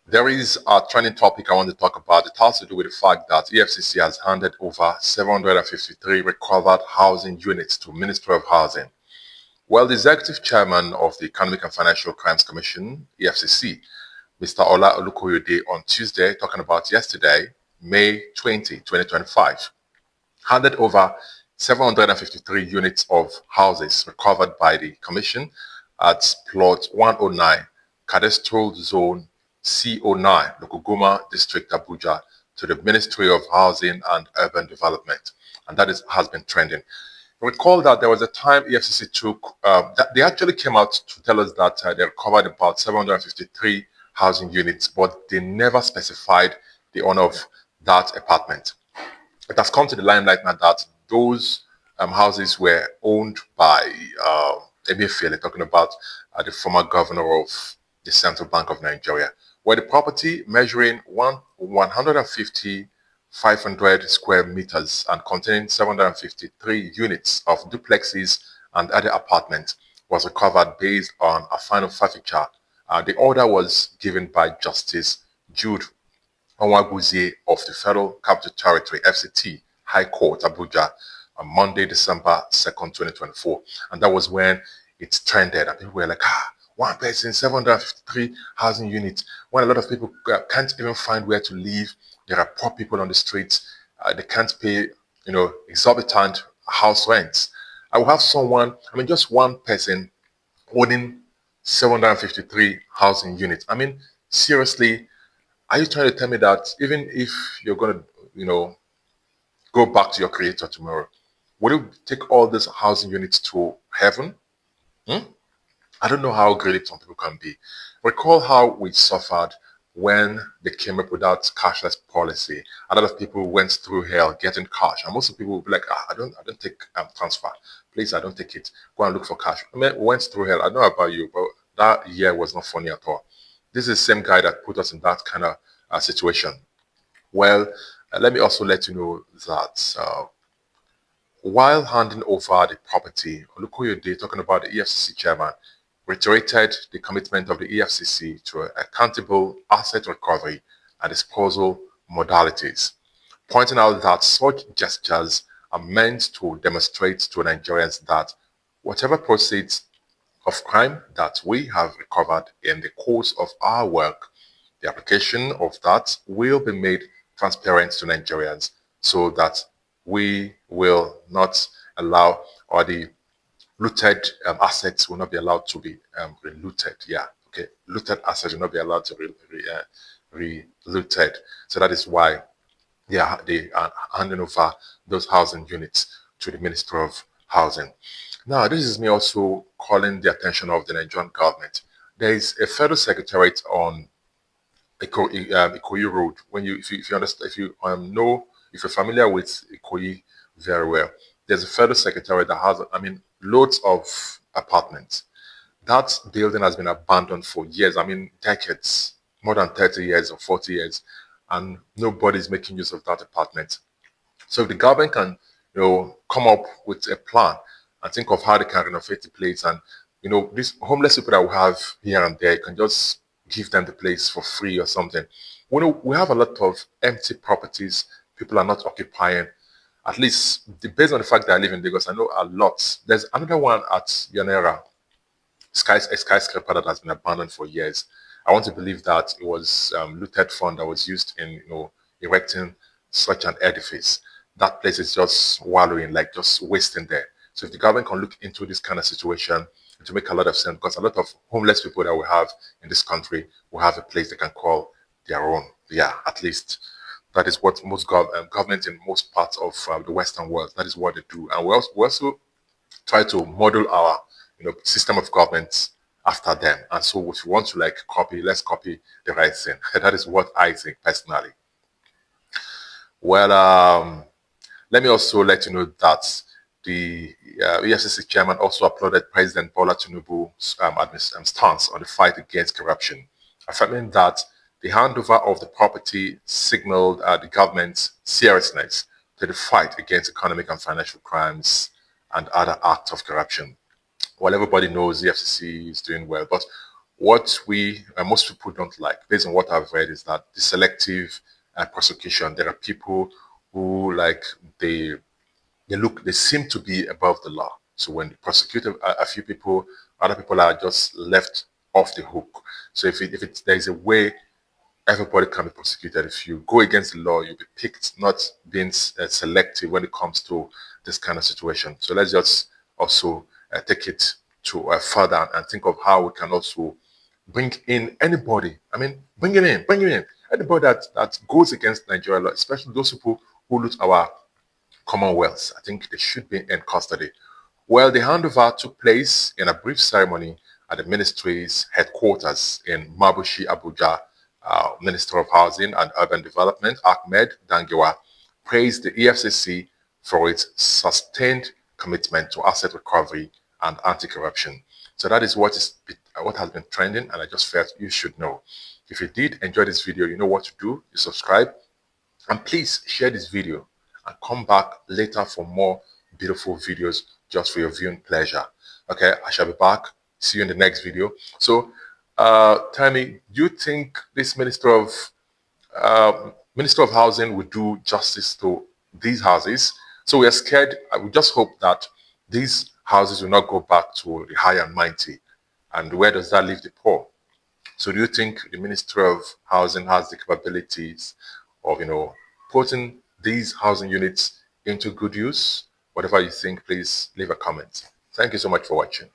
There is a trending topic I want to talk about. It has to do with the fact that EFCC has handed over 753 recovered housing units to Ministry of Housing. Well, the executive chairman of the Economic and Financial Crimes Commission, EFCC, Mr. Ola Olukoyede, on Tuesday, talking about yesterday, May 2025, handed over 753 units of houses recovered by the commission at plot 109, cadastral zone CO9, Lokogoma District, Abuja, to the Ministry of Housing and Urban Development. And has been trending. Recall that there was a time EFCC took, that they actually came out to tell us that they recovered about 753 housing units, but they never specified the owner of that apartment. It has come to the limelight now that those houses were owned by Emefiele, talking about the former governor of the Central Bank of Nigeria, where the property measuring 150 500 square meters and containing 753 units of duplexes and other apartments was recovered based on a final forfeiture. The order was given by Justice Jude Onwaguzie of the Federal Capital Territory, FCT, High Court, Abuja, on Monday, December 2nd, 2024. And that was when it trended. And people were like, one person, 753 housing units. When a lot of people can't even find where to live, there are poor people on the streets. They can't pay, exorbitant house rents. I will have just one person owning 753 housing units. Seriously, are you trying to tell me that even if you're going to, go back to your creator tomorrow, would you take all these housing units to heaven? Hmm? I don't know how greedy some people can be. Recall how we suffered when they came up with that cashless policy. A lot of people went through hell getting cash, and most of the people will be like, I don't take transfer. Please, I don't take it. Go and look for cash. We went through hell. I don't know about you, but that year was not funny at all. This is the same guy that put us in that kind of situation. Well, let me also let you know that while handing over the property, Olukoyede, talking about the EFCC chairman, reiterated the commitment of the EFCC to accountable asset recovery and disposal modalities, pointing out that such gestures are meant to demonstrate to Nigerians that whatever proceeds of crime that we have recovered in the course of our work, the application of that will be made transparent to Nigerians so that we will not allow, or the looted assets will not be allowed to be re-looted. Yeah, okay. Looted assets will not be allowed to be re-looted. So that is why they are handing over those housing units to the Minister of Housing. Now, this is me also calling the attention of the Nigerian government. There is a federal secretariat on Ikoyi Road. If you understand, if you're familiar with Ikoyi very well, there's a federal secretariat that has, loads of apartments. That building has been abandoned for years. Decades, more than 30 years or 40 years, and nobody's making use of that apartment. So if the government can, come up with a plan and think of how they can renovate the place, and these homeless people that we have here and there, you can just give them the place for free or something. We have a lot of empty properties people are not occupying. At least based on the fact that I live in Lagos, I know a lot. There's another one at Yanera, a skyscraper that has been abandoned for years. I want to believe that it was looted fund that was used in erecting such an edifice. That place is just wallowing, like just wasting there. So if the government can look into this kind of situation, it will make a lot of sense, because a lot of homeless people that we have in this country will have a place they can call their own. Yeah, at least that is what most governments in most parts of the Western world, that is what they do. And we also try to model our system of government after them. And so if you want to copy, let's copy the right thing. That is what I think personally. Well, let me also let you know that the EFCC chairman also applauded President Bola Tinubu's stance on the fight against corruption, affirming that the handover of the property signaled the government's seriousness to the fight against economic and financial crimes and other acts of corruption. Well, everybody knows the FCC is doing well, but what we most people don't like, based on what I've read, is that the selective prosecution. There are people who like they seem to be above the law. So when they prosecute a few people, other people are just left off the hook. So if there's a way everybody can be prosecuted. If you go against the law, you'll be picked, not being selective when it comes to this kind of situation. So let's just also take it to further and think of how we can also bring in anybody. I mean, bring it in. Anybody that goes against Nigeria law, especially those people who loot our commonwealth. I think they should be in custody. Well, the handover took place in a brief ceremony at the ministry's headquarters in Mabushi, Abuja. Minister of Housing and Urban Development, Ahmed Dangiwa, praised the EFCC for its sustained commitment to asset recovery and anti-corruption. So that is what has been trending, and I just felt you should know. If you did enjoy this video, you know what to do. You subscribe, and please share this video and come back later for more beautiful videos just for your viewing pleasure. Okay, I shall be back. See you in the next video. So, tell me, do you think this Minister of Housing would do justice to these houses? So we are scared. We just hope that these houses will not go back to the high and mighty. And where does that leave the poor? So do you think the Ministry of Housing has the capabilities of, putting these housing units into good use? Whatever you think, please leave a comment. Thank you so much for watching.